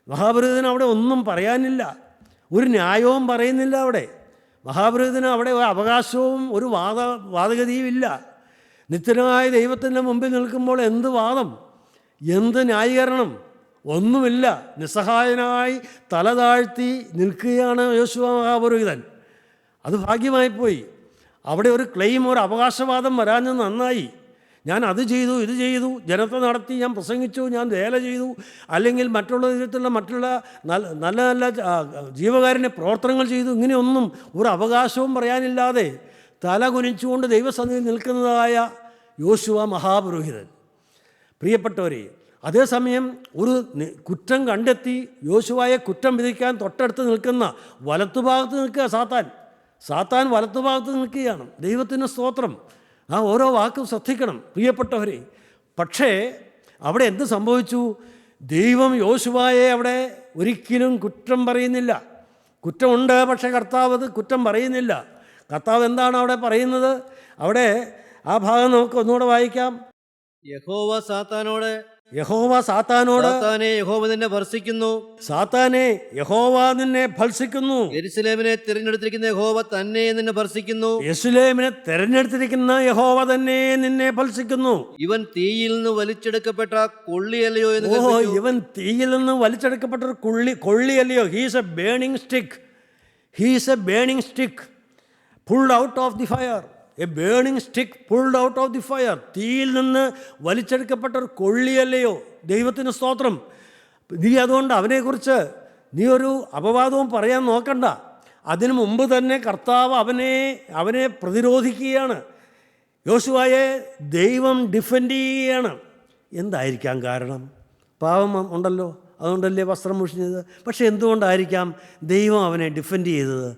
മഹാപുരോഹിതന് അവിടെ ഒന്നും പറയാനില്ല, ഒരു ന്യായവും പറയുന്നില്ല. അവിടെ മഹാപുരോഹിതന് അവിടെ ഒരു അവകാശവും ഒരു വാദഗതിയും ഇല്ല. നിത്യനായ ദൈവത്തിൻ്റെ മുമ്പിൽ നിൽക്കുമ്പോൾ എന്ത് വാദം, എന്ത് ന്യായീകരണം? ഒന്നുമില്ല. നിസ്സഹായനായി തല താഴ്ത്തി നിൽക്കുകയാണ് യോശുവ മഹാപുരോഹിതൻ. അത് ഭാഗ്യമായിപ്പോയി. അവിടെ ഒരു ക്ലെയിം, ഒരു അവകാശവാദം വരാഞ്ഞത് നന്നായി. ഞാൻ അത് ചെയ്തു, ഇത് ചെയ്തു, ജനത്തെ നടത്തി, ഞാൻ പ്രസംഗിച്ചു, ഞാൻ വേല ചെയ്തു, അല്ലെങ്കിൽ മറ്റുള്ള വിധത്തിലുള്ള നല്ല നല്ല ജീവകാരുണ്യ പ്രവർത്തനങ്ങൾ ചെയ്തു, ഇങ്ങനെയൊന്നും ഒരു അവകാശവും പറയാനില്ലാതെ തല കുനിച്ചുകൊണ്ട് ദൈവസന്നിധിയിൽ നിൽക്കുന്നതായ യോശുവ മഹാപുരോഹിതൻ. പ്രിയപ്പെട്ടവരെ, അതേസമയം ഒരു കുറ്റം കണ്ടെത്തി യോശുവയെ കുറ്റം വിധിക്കാൻ തൊട്ടടുത്ത് നിൽക്കുന്ന വലത്തുഭാഗത്ത് നിൽക്കുക സാത്താൻ വലത്തുഭാഗത്ത് നിൽക്കുകയാണ്. ദൈവത്തിന് സ്തോത്രം. ആ ഓരോ വാക്കും ശ്രദ്ധിക്കണം പ്രിയപ്പെട്ടവരെ. പക്ഷേ അവിടെ എന്ത് സംഭവിച്ചു? ദൈവം യോശുവയെ അവിടെ ഒരിക്കലും കുറ്റം പറയുന്നില്ല. കുറ്റമുണ്ട്, പക്ഷേ കർത്താവ് അത് കുറ്റം പറയുന്നില്ല. കർത്താവ് എന്താണ് അവിടെ പറയുന്നത്? അവിടെ ആ ഭാഗം നമുക്ക് ഒന്നുകൂടെ വായിക്കാം. യഹോവ സാത്താനോട്, സാത്താനെ, യഹോവ നിന്നെ ഭർസിക്കുന്നു. സാത്താനെ, യഹോവ നിന്നെ ഭത്സിക്കുന്നു. യെരൂശലേമിനെ തിരഞ്ഞെടുത്തിരിക്കുന്ന യഹോവ തന്നെ നിന്നെ ഭർസിക്കുന്നു. യെരൂശലേമിനെ തിരഞ്ഞെടുത്തിരിക്കുന്ന യഹോവ തന്നെ നിന്നെ ഭത്സിക്കുന്നു. ഇവൻ തീയിൽ നിന്ന് വലിച്ചെടുക്കപ്പെട്ട കൊള്ളിയല്ലയോ എന്ന് ഇവൻ തീയിൽ നിന്ന് വലിച്ചെടുക്കപ്പെട്ട ഒരു കൊള്ളിയല്ലയോ? He's a burning stick pulled out of the fire. A burning stick pulled out of the fire. തീയിൽ നിന്ന് വലിച്ചെടുക്കപ്പെട്ട ഒരു കൊള്ളിയല്ലയോ? ദൈവത്തിന് സ്തോത്രം. നീ അതുകൊണ്ട് അവനെക്കുറിച്ച് നീ ഒരു അപവാദവും പറയാൻ നോക്കണ്ട. അതിനു മുമ്പ് തന്നെ കർത്താവ് അവനെ പ്രതിരോധിക്കുകയാണ്. യോശുവയെ ദൈവം ഡിഫെൻഡ് ചെയ്യുകയാണ്. എന്തായിരിക്കാം കാരണം? പാപം ഉണ്ടല്ലോ, അതുകൊണ്ടല്ലേ വസ്ത്രം മുഷിഞ്ഞത്. പക്ഷെ എന്തുകൊണ്ടായിരിക്കാം ദൈവം അവനെ ഡിഫെൻഡ് ചെയ്തത്?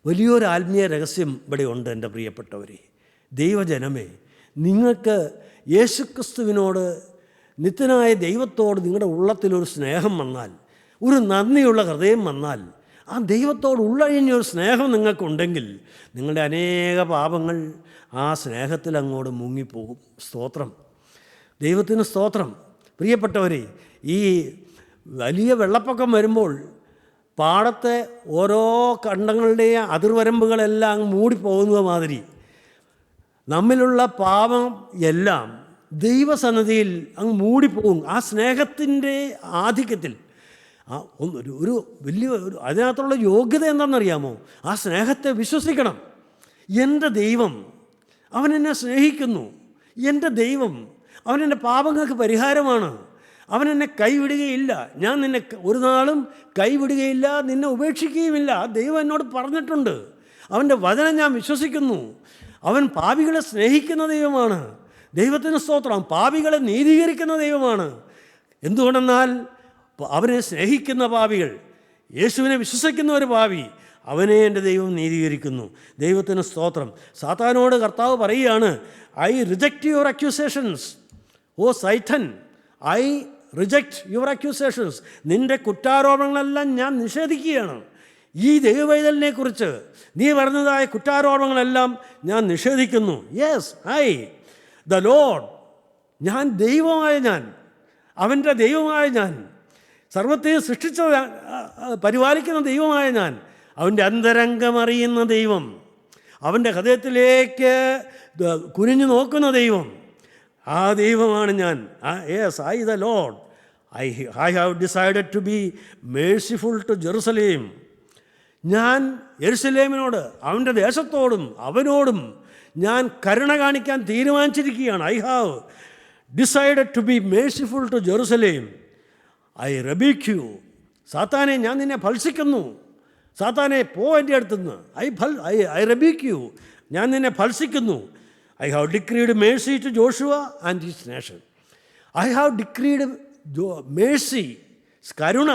വലിയൊരു ആത്മീയ രഹസ്യം ഇവിടെ ഉണ്ട് എൻ്റെ പ്രിയപ്പെട്ടവരെ. ദൈവജനമേ, നിങ്ങൾക്ക് യേശുക്രിസ്തുവിനോട്, നിത്യനായ ദൈവത്തോട് നിങ്ങളുടെ ഉള്ളത്തിലൊരു സ്നേഹം വന്നാൽ, ഒരു നന്ദിയുള്ള ഹൃദയം വന്നാൽ, ആ ദൈവത്തോട് ഉള്ളഴിഞ്ഞൊരു സ്നേഹം നിങ്ങൾക്കുണ്ടെങ്കിൽ നിങ്ങളുടെ അനേക പാപങ്ങൾ ആ സ്നേഹത്തിൽ അങ്ങോട്ട് മുങ്ങിപ്പോകും. സ്തോത്രം, ദൈവത്തിന് സ്തോത്രം. പ്രിയപ്പെട്ടവരെ, ഈ വലിയ വെള്ളപ്പൊക്കം വരുമ്പോൾ പാടത്തെ ഓരോ കണ്ടങ്ങളുടെയും അതിർവരമ്പുകളെല്ലാം മൂടിപ്പോകുന്നത് മാതിരി നമ്മിലുള്ള പാപം എല്ലാം ദൈവസന്നിധിയിൽ അങ്ങ് മൂടിപ്പോകും. ആ സ്നേഹത്തിൻ്റെ ആധിക്യത്തിൽ ഒരു വലിയ അതിനകത്തുള്ള യോഗ്യത എന്താണെന്നറിയാമോ? ആ സ്നേഹത്തെ വിശ്വസിക്കണം. എൻ്റെ ദൈവം അവനെന്നെ സ്നേഹിക്കുന്നു. എൻ്റെ ദൈവം അവനെൻ്റെ പാപങ്ങൾക്ക് പരിഹാരമാണ്. അവനെന്നെ കൈവിടുകയില്ല. ഞാൻ നിന്നെ ഒരു നാളും കൈവിടുകയില്ല, നിന്നെ ഉപേക്ഷിക്കുകയുമില്ല. ദൈവം എന്നോട് പറഞ്ഞിട്ടുണ്ട്. അവൻ്റെ വചനം ഞാൻ വിശ്വസിക്കുന്നു. അവൻ പാപികളെ സ്നേഹിക്കുന്ന ദൈവമാണ്. ദൈവത്തിന് സ്തോത്രം. പാപികളെ നീതീകരിക്കുന്ന ദൈവമാണ്. എന്തുകൊണ്ടെന്നാൽ അവനെ സ്നേഹിക്കുന്ന പാപികൾ, യേശുവിനെ വിശ്വസിക്കുന്ന ഒരു പാപി, അവനെ എൻ്റെ ദൈവം നീതീകരിക്കുന്നു. ദൈവത്തിന് സ്തോത്രം. സാത്താനോട് കർത്താവ് പറയുകയാണ്, I reject your accusations O Satan, I reject your accusations. നിൻ്റെ കുറ്റാരോപണങ്ങളെല്ലാം ഞാൻ നിഷേധിക്കുകയാണ്. ഈ ദൈവവൈതലിനെ കുറിച്ച് നീ പറഞ്ഞതായ കുറ്റാരോപണങ്ങളെല്ലാം ഞാൻ നിഷേധിക്കുന്നു. യെസ്, ദ ലോർഡ്, ഞാൻ ദൈവമായ ഞാൻ, അവൻ്റെ ദൈവമായ ഞാൻ, സർവത്തെയും സൃഷ്ടിച്ച പരിപാലിക്കുന്ന ദൈവമായ ഞാൻ, അവൻ്റെ അന്തരംഗമറിയുന്ന ദൈവം, അവൻ്റെ ഹൃദയത്തിലേക്ക് കുനിഞ്ഞു നോക്കുന്ന ദൈവം, ആ ദൈവമാണ് ഞാൻ. Yes, the lord, I have decided to be merciful to Jerusalem. ഞാൻ യെരുശലേമിനോട്, അവൻ്റെ ദേശത്തോടും അവനോടും ഞാൻ കരുണ കാണിക്കാൻ തീരുമാനിച്ചിരിക്കുകയാണ്. I have decided to be merciful to Jerusalem. I rebuke you. സാത്താനെ, ഞാൻ നിന്നെ ഭത്സിക്കുന്നു. സാത്താനെ, പോ എൻ്റെ അടുത്തുനിന്ന്. I rebuke you. ഞാൻ നിന്നെ ഭത്സിക്കുന്നു. I have decreed mercy to Joshua and his nation. I have decreed mercy, കരുണ,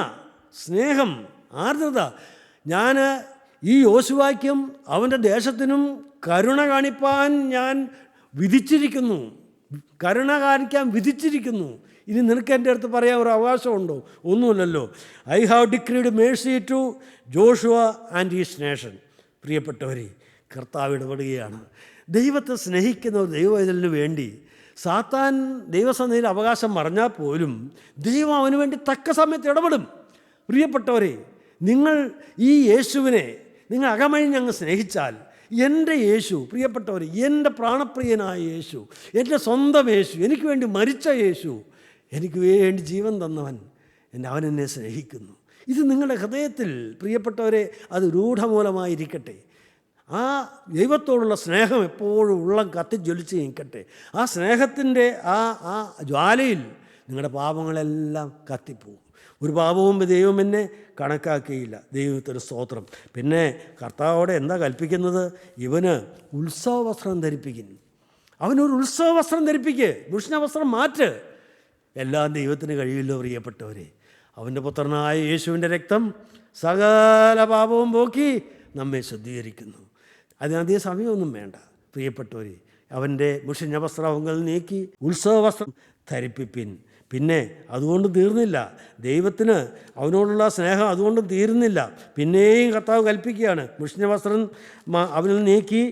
സ്നേഹം, ആർദ്രത. ഞാൻ ഈ യോശുവയ്ക്കും അവൻ്റെ ദേശത്തിനും കരുണ കാണിപ്പാൻ ഞാൻ വിധിച്ചിരിക്കുന്നു. കരുണ കാണിക്കാൻ വിധിച്ചിരിക്കുന്നു. ഇനി നിനക്ക് എൻ്റെ അടുത്ത് പറയാൻ ഒരു അവകാശമുണ്ടോ? ഒന്നുമില്ലല്ലോ. I have decreed mercy to Joshua and his nation. പ്രിയപ്പെട്ടവരെ, കർത്താവ് ഇടപെടുകയാണ്. ദൈവത്തെ സ്നേഹിക്കുന്ന ഒരു ദൈവവൈതലിന് വേണ്ടി സാത്താൻ ദൈവസന്നിധിയിൽ അവകാശം പറഞ്ഞാൽ പോലും ദൈവം അവന് വേണ്ടി തക്ക സമയത്ത് ഇടപെടും. പ്രിയപ്പെട്ടവരെ, നിങ്ങൾ ഈ യേശുവിനെ നിങ്ങൾ അകമഴിഞ്ഞങ്ങ് സ്നേഹിച്ചാൽ, എൻ്റെ യേശു, പ്രിയപ്പെട്ടവർ, എൻ്റെ പ്രാണപ്രിയനായ യേശു, എൻ്റെ സ്വന്തം യേശു, എനിക്ക് വേണ്ടി മരിച്ച യേശു, എനിക്ക് വേണ്ടി ജീവൻ തന്നവൻ, അവൻ എന്നെ സ്നേഹിക്കുന്നു. ഇത് നിങ്ങളുടെ ഹൃദയത്തിൽ, പ്രിയപ്പെട്ടവരെ, അത് രൂഢമൂലമായിരിക്കട്ടെ. ആ ദൈവത്തോടുള്ള സ്നേഹം എപ്പോഴും ഉള്ളം കത്തിജ്വലിച്ച് നിൽക്കട്ടെ. ആ സ്നേഹത്തിൻ്റെ ആ ജ്വാലയിൽ നിങ്ങളുടെ പാപങ്ങളെല്ലാം കത്തിപ്പോവും. ഒരു പാപവും ദൈവം എന്നെ കണക്കാക്കിയില്ല. ദൈവത്തിന് സ്തോത്രം. പിന്നെ കർത്താവോടെ എന്താ കൽപ്പിക്കുന്നത്? ഇവന് ഉത്സവ വസ്ത്രം ധരിപ്പിക്കുന്നു. അവനൊരു ഉത്സവ വസ്ത്രം ധരിപ്പിക്ക്, ഭൂഷണ വസ്ത്രം മാറ്റ്. എല്ലാം ദൈവത്തിന് കഴിയില്ലോ പ്രിയപ്പെട്ടവരെ. അവൻ്റെ പുത്രനായ യേശുവിൻ്റെ രക്തം സകല പാപവും പോക്കി നമ്മെ ശുദ്ധീകരിക്കുന്നു. അതിനധികം സമയമൊന്നും വേണ്ട പ്രിയപ്പെട്ടവരെ. അവൻ്റെ മുഷിഞ്ഞ വസ്ത്രങ്ങൾ നീക്കി ഉത്സവ വസ്ത്രം ധരിപ്പിപ്പിൻ. പിന്നെ അതുകൊണ്ട് തീർന്നില്ല. ദൈവത്തിന് അവനോടുള്ള സ്നേഹം അതുകൊണ്ട് തീരുന്നില്ല. പിന്നെയും കർത്താവ് കൽപ്പിക്കുകയാണ്, മുഷിഞ്ഞ വസ്ത്രം അവനിൽ നീക്കി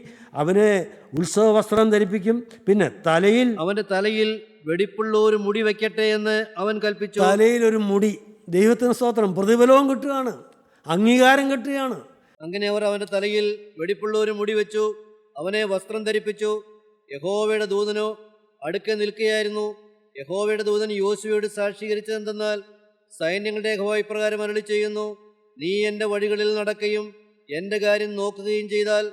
അവനെ ഉത്സവ വസ്ത്രം ധരിപ്പിക്കും. പിന്നെ അവൻ്റെ തലയിൽ വെടിപ്പുള്ള ഒരു മുടി വയ്ക്കട്ടെ എന്ന് അവൻ കൽപ്പിച്ചു. തലയിൽ ഒരു മുടി, ദൈവത്തിന് സ്തോത്രം, പ്രതിഫലവും കിട്ടുകയാണ്, അംഗീകാരം കിട്ടുകയാണ്. അങ്ങനെ അവർ അവൻ്റെ തലയിൽ വെടിപ്പുള്ള ഒരു മുടി വെച്ചു, അവനെ വസ്ത്രം ധരിപ്പിച്ചു. യഹോവയുടെ ദൂതനോ അടുക്കെ നിൽക്കുകയായിരുന്നു. യഹോവയുടെ ദൂതൻ യോശുവയോട് സാക്ഷീകരിച്ചതെന്തെന്നാൽ, സൈന്യങ്ങളുടെ യഹോവ ഇപ്രകാരം അരുളി ചെയ്യുന്നു, നീ എൻ്റെ വഴികളിൽ നടക്കുകയും എൻ്റെ കാര്യം നോക്കുകയും ചെയ്താൽ,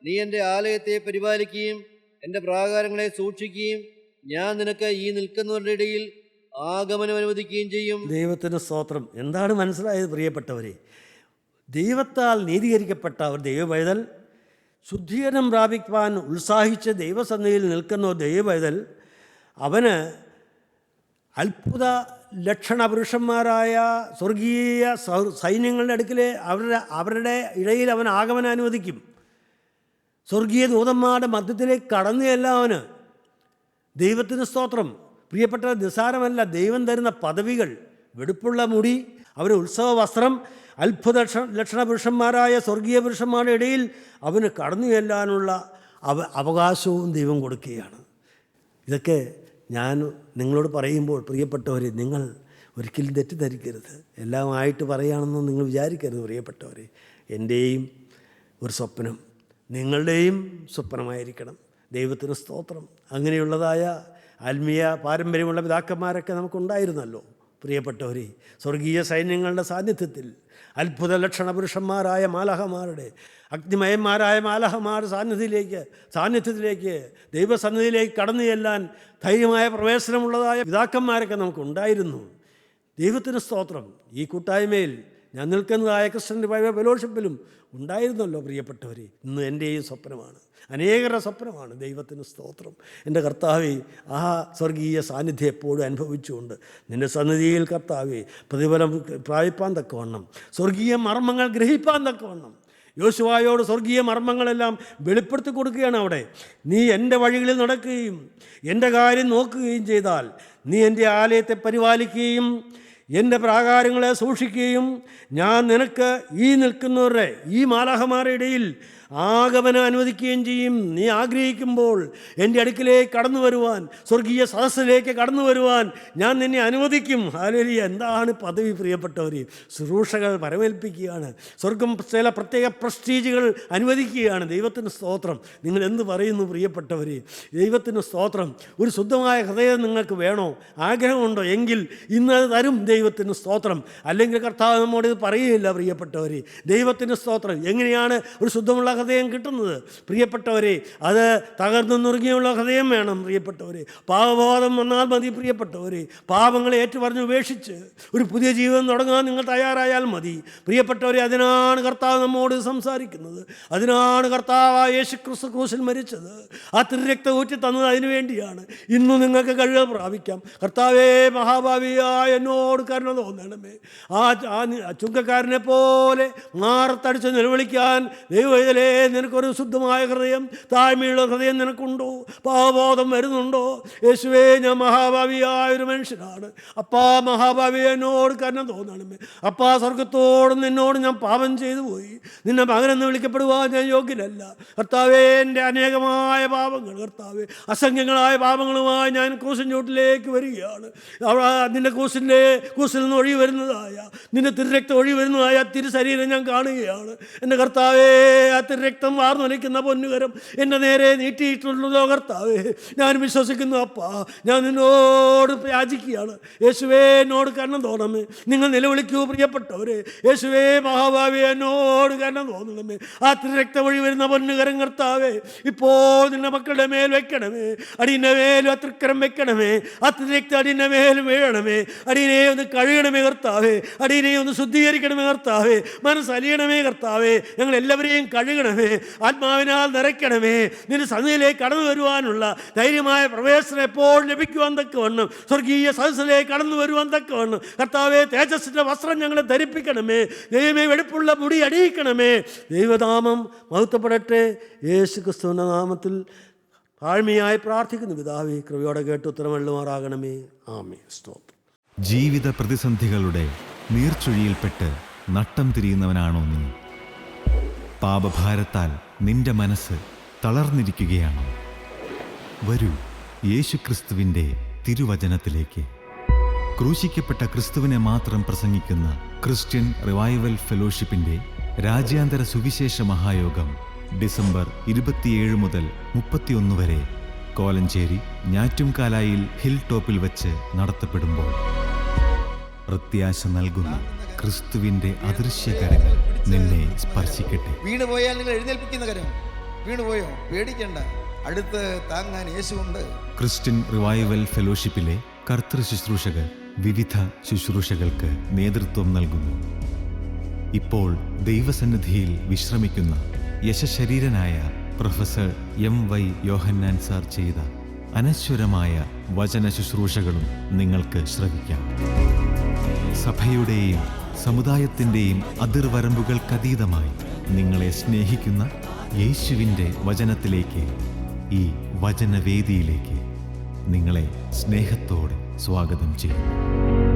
നീ എൻ്റെ ആലയത്തെ പരിപാലിക്കുകയും എൻ്റെ പ്രാകാരങ്ങളെ സൂക്ഷിക്കുകയും ഞാൻ നിനക്ക് ഈ നിൽക്കുന്നവരുടെ ഇടയിൽ ആഗമനം അനുവദിക്കുകയും ചെയ്യും. ദൈവത്തിൻ്റെ സ്തോത്രം. എന്താണ് മനസ്സിലായത് പ്രിയപ്പെട്ടവരെ? ദൈവത്താൽ നീതീകരിക്കപ്പെട്ട ഒരു ദൈവപൈതൽ, ശുദ്ധീകരണം പ്രാപിക്കുവാൻ ഉത്സാഹിച്ച് ദൈവസന്നിധിയിൽ നിൽക്കുന്ന ഒരു ദൈവപൈതൽ, അവന് അത്ഭുത ലക്ഷണ പുരുഷന്മാരായ സ്വർഗീയ സൈന്യങ്ങളുടെ അടുക്കൽ അവരുടെ ഇടയിൽ അവൻ ആഗമനം അനുവദിക്കും. സ്വർഗീയ ദൂതന്മാരുടെ മധ്യത്തിലേക്ക് കടന്നുചെല്ലാം അവന്. ദൈവത്തിന് സ്തോത്രം. പ്രിയപ്പെട്ട നിസാരമല്ല ദൈവം തരുന്ന പദവികൾ. വെടുപ്പുള്ള മുടി, അവന് ഉത്സവ വസ്ത്രം, അത്ഭുത ലക്ഷണ പുരുഷന്മാരായ സ്വർഗീയ പുരുഷന്മാരുടെ ഇടയിൽ അവന് കടന്നു ചെല്ലാനുള്ള അവകാശവും ദൈവം കൊടുക്കുകയാണ്. ഇതൊക്കെ ഞാൻ നിങ്ങളോട് പറയുമ്പോൾ പ്രിയപ്പെട്ടവരെ, നിങ്ങൾ ഒരിക്കലും തെറ്റിദ്ധരിക്കരുത്. എല്ലാമായിട്ട് പറയുകയാണെന്ന് നിങ്ങൾ വിചാരിക്കരുത് പ്രിയപ്പെട്ടവരെ. എൻ്റെയും ഒരു സ്വപ്നം നിങ്ങളുടെയും സ്വപ്നമായിരിക്കണം. ദൈവത്തിന് സ്തോത്രം. അങ്ങനെയുള്ളതായ ആത്മീയ പാരമ്പര്യമുള്ള പിതാക്കന്മാരൊക്കെ നമുക്കുണ്ടായിരുന്നല്ലോ പ്രിയപ്പെട്ടവരെ. സ്വർഗീയ സൈന്യങ്ങളുടെ സാന്നിധ്യത്തിൽ അത്ഭുത ലക്ഷണ പുരുഷന്മാരായ മാലാഹമാരുടെ, അഗ്നിമയന്മാരായ മാലാഹമാരുടെ സാന്നിധ്യത്തിലേക്ക് ദൈവസന്നിധിയിലേക്ക് കടന്നു ചെല്ലാൻ ധൈര്യമായ പ്രവേശനമുള്ളതായ പിതാക്കന്മാരൊക്കെ നമുക്കുണ്ടായിരുന്നു. ദൈവത്തിന് സ്തോത്രം. ഈ കൂട്ടായ്മയിൽ ഞാൻ നിൽക്കുന്നതായ ക്രിസ്ത്യൻ ബൈബിൾ ഫെലോഷിപ്പിലും ഉണ്ടായിരുന്നല്ലോ പ്രിയപ്പെട്ടവരെ. ഇന്ന് എൻ്റെയും സ്വപ്നമാണ്, അനേകരുടെ സ്വപ്നമാണ്. ദൈവത്തിന് സ്തോത്രം. എൻ്റെ കർത്താവേ, ആ സ്വർഗീയ സാന്നിധ്യം എപ്പോഴും അനുഭവിച്ചുകൊണ്ട് നിൻ്റെ സന്നിധിയിൽ കർത്താവേ പ്രതിഫലം പ്രാപിപ്പാൻ തക്കവണ്ണം, സ്വർഗീയ മർമ്മങ്ങൾ ഗ്രഹിപ്പാൻ തക്കവണ്ണം യോശുവായോട് സ്വർഗീയ മർമ്മങ്ങളെല്ലാം വെളിപ്പെടുത്തി കൊടുക്കുകയാണ് അവിടെ. നീ എൻ്റെ വഴികളിൽ നടക്കുകയും എൻ്റെ കാര്യം നോക്കുകയും ചെയ്താൽ നീ എൻ്റെ ആലയത്തെ പരിപാലിക്കുകയും എൻ്റെ പ്രാകാരങ്ങളെ സൂക്ഷിക്കുകയും ഞാൻ നിനക്ക് ഈ നിൽക്കുന്നവരുടെ ഈ മാലാഖമാരുടെ ഇടയിൽ ആഗമനം അനുവദിക്കുകയും ചെയ്യും. നീ ആഗ്രഹിക്കുമ്പോൾ എൻ്റെ അടുക്കിലേക്ക് കടന്നു വരുവാൻ, സ്വർഗീയ സദസ്സിലേക്ക് കടന്നു വരുവാൻ ഞാൻ നിന്നെ അനുവദിക്കും. ഹല്ലേലൂയ! എന്താണ് പദവി പ്രിയപ്പെട്ടവർ? ശുശ്രൂഷകൾ പരമേൽപ്പിക്കുകയാണ്. സ്വർഗം ചില പ്രത്യേക പ്രസ്റ്റീജുകൾ അനുവദിക്കുകയാണ്. ദൈവത്തിന് സ്തോത്രം. നിങ്ങൾ എന്ത് പറയുന്നു പ്രിയപ്പെട്ടവർ? ദൈവത്തിന് സ്തോത്രം. ഒരു ശുദ്ധമായ ഹൃദയം നിങ്ങൾക്ക് വേണോ? ആഗ്രഹമുണ്ടോ? എങ്കിൽ ഇന്നത് തരും ദൈവത്തിന് സ്തോത്രം. അല്ലെങ്കിൽ കർത്താവ് നമ്മോട് ഇത് പറയുകയില്ല പ്രിയപ്പെട്ടവർ. ദൈവത്തിന് സ്തോത്രം. എങ്ങനെയാണ് ഒരു ശുദ്ധമുള്ള ഹൃദയം കിട്ടുന്നത് പ്രിയപ്പെട്ടവരെ? അത് തകർന്നു നുറുങ്ങിയുള്ള ഹൃദയം വേണം പ്രിയപ്പെട്ടവരെ. പാപബോധം വന്നാൽ മതി പ്രിയപ്പെട്ടവരെ. പാപങ്ങളെ ഏറ്റുപറഞ്ഞ് ഉപേക്ഷിച്ച് ഒരു പുതിയ ജീവിതം തുടങ്ങാൻ നിങ്ങൾ തയ്യാറായാൽ മതി പ്രിയപ്പെട്ടവരെ. അതിനാണ് കർത്താവ് നമ്മോട് സംസാരിക്കുന്നത്. അതിനാണ് കർത്താവ് യേശു ക്രിസ്തു ക്രൂശിൽ മരിച്ചത്. ആ തിരുരക്തം ഊറ്റി തന്നത് അതിനു വേണ്ടിയാണ്. ഇന്ന് നിങ്ങൾക്ക് കഴുകൽ പ്രാപിക്കാം. കർത്താവേ, മഹാഭാവിയായ എന്നോട് കരുണ തോന്നണമേ. ആ ചുങ്കക്കാരനെ പോലെ മാറത്തടിച്ച് നിലവിളിക്കാൻ ദൈവത്തിലെ നിനക്കൊരു ശുദ്ധമായ ഹൃദയം, താഴ്മയുള്ള ഹൃദയം നിനക്കുണ്ടോ? പാപബോധം വരുന്നുണ്ടോ? യേശുവേ, ഞാൻ മഹാഭാവിയായ ഒരു മനുഷ്യനാണ്. അപ്പാ, മഹാഭാവിയെ എന്നോട് കരുണ തോന്നണമേ. അപ്പാ, സ്വർഗത്തോടും നിന്നോട് ഞാൻ പാപം ചെയ്തു പോയി. നിന്നെ മകനെന്ന് വിളിക്കപ്പെടുവാൻ ഞാൻ യോഗ്യനല്ല. കർത്താവേ, എൻ്റെ അനേകമായ പാപങ്ങൾ, കർത്താവേ, അസംഖ്യങ്ങളായ പാപങ്ങളുമായി ഞാൻ ക്രൂശിൻ ചൂട്ടിലേക്ക് വരികയാണ്. നിൻ്റെ ക്രൂശിൽ നിന്ന് ഒഴി വരുന്നതായ, നിൻ്റെ തിരുരക്തം ഒഴി വരുന്നതായ തിരുശരീരം ഞാൻ കാണുകയാണ്. എൻ്റെ കർത്താവേ, ആ തിരുരക്തം വാർന്നൊലിക്കുന്ന പൊന്നുകരം എൻ്റെ നേരെ നീട്ടിയിട്ടുള്ളതോ കർത്താവേ, ഞാൻ വിശ്വസിക്കുന്നു. അപ്പാ, ഞാൻ നിന്നോട് യാചിക്കുകയാണ്. യേശുവേ, എന്നോട് കരുണ തോന്നണമേ. നിങ്ങൾ നിലവിളിക്കൂ പ്രിയപ്പെട്ടവരെ. യേശുവേ, മഹാഭാവിയെ എന്നോട് കരുണ തോന്നണമേ. ആ തിരുരക്തം വഴി വരുന്ന പൊന്നുകരം കർത്താവേ, ഇപ്പോൾ നിന്റെ മക്കളുടെ മേൽ വെക്കണമേ. അടിയൻ്റെ മേലും ആ തൃക്കരം വെക്കണമേ. ആ തിരുരക്തം അടിയൻ്റെ മേലും വീഴണമേ. അടിയനെ ഒന്ന് കഴുകണമേ കർത്താവേ. അടിയനെ ഒന്ന് ശുദ്ധീകരിക്കണമേ കർത്താവേ. മനസ്സലിയണമേ കർത്താവേ. ഞങ്ങൾ എല്ലാവരെയും കഴുകണമേ. ആത്മാവിനാൽ നിറയ്ക്കണമേ. നിന്റെ സന്നിധിയിലേക്ക് കടന്നു വരുവാനുള്ള ധൈര്യമായ പ്രവേശനം എപ്പോൾ ലഭിക്കുവാൻ തക്കവണ്ണം, സ്വർഗീയ സദസ്സിലേക്ക് കടന്നു വരുവാൻ തക്കവണ്ണം കർത്താവേ, തേജസ്സിൻ്റെ വസ്ത്രം ഞങ്ങളെ ധരിപ്പിക്കണമേ. ദൈവമേ, വെടിപ്പുള്ള മുടി അണിയിക്കണമേ. ദൈവനാമം മഹത്വപ്പെടട്ടെ. യേശു ക്രിസ്തുവിൻ്റെ നാമത്തിൽ താഴ്മയായി പ്രാർത്ഥിക്കുന്നു പിതാവേ. കൃപയോടെ കേട്ട് ഉത്തരമള്ളുമാറാകണമേ. ആമേൻ. സ്തോത്രം. ജീവിത പ്രതിസന്ധികളുടെ നീർച്ചുഴിയിൽപ്പെട്ട് നട്ടം തിരിയുന്നവനാണോ നീ? പാപഭാരത്താൽ നിന്റെ മനസ്സ് തളർന്നിരിക്കുകയാണോ? വരൂ, യേശുക്രിസ്തുവിൻ്റെ തിരുവചനത്തിലേക്ക്. ക്രൂശിക്കപ്പെട്ട ക്രിസ്തുവിനെ മാത്രം പ്രസംഗിക്കുന്ന ക്രിസ്ത്യൻ റിവൈവൽ ഫെലോഷിപ്പിൻ്റെ രാജ്യാന്തര സുവിശേഷ മഹായോഗം ഡിസംബർ 27 മുതൽ 31 വരെ കോലഞ്ചേരി ഞാറ്റുംകാലായിൽ ഹിൽ ടോപ്പിൽ വച്ച് നടത്തപ്പെടുമ്പോൾ പ്രത്യാശ നൽകുന്ന ക്രിസ്തുവിൻ്റെ അദൃശ്യകരങ്ങൾ നിന്നെ സ്പർശിക്കട്ടെ. വീണുപോയാൽ നിങ്ങൾ എഴുന്നേൽപ്പിക്കുന്ന കരം. വീണുപോയോ? പേടിക്കണ്ട, അടുത്ത് താങ്ങാൻ യേശുവുണ്ട്. ക്രിസ്ത്യൻ റിവൈവൽ ഫെലോഷിപ്പിലെ കർത്തൃ ശുശ്രൂഷകർ വിവിധ ശുശ്രൂഷകൾക്ക് നേതൃത്വം നൽകുന്നു. ഇപ്പോൾ ദൈവസന്നിധിയിൽ വിശ്രമിക്കുന്ന യശശരീരനായ പ്രൊഫസർ MY യോഹന്നാൻ സാർ ചെയ്ത അനശ്വരമായ വചന ശുശ്രൂഷകളും നിങ്ങൾക്ക് ശ്രവിക്കാം. സഭയുടെയും സമുദായത്തിൻ്റെയും അതിർവരമ്പുകൾക്കതീതമായി നിങ്ങളെ സ്നേഹിക്കുന്ന യേശുവിൻ്റെ വചനത്തിലേക്ക്, ഈ വചനവേദിയിലേക്ക് നിങ്ങളെ സ്നേഹത്തോടെ സ്വാഗതം ചെയ്യുന്നു.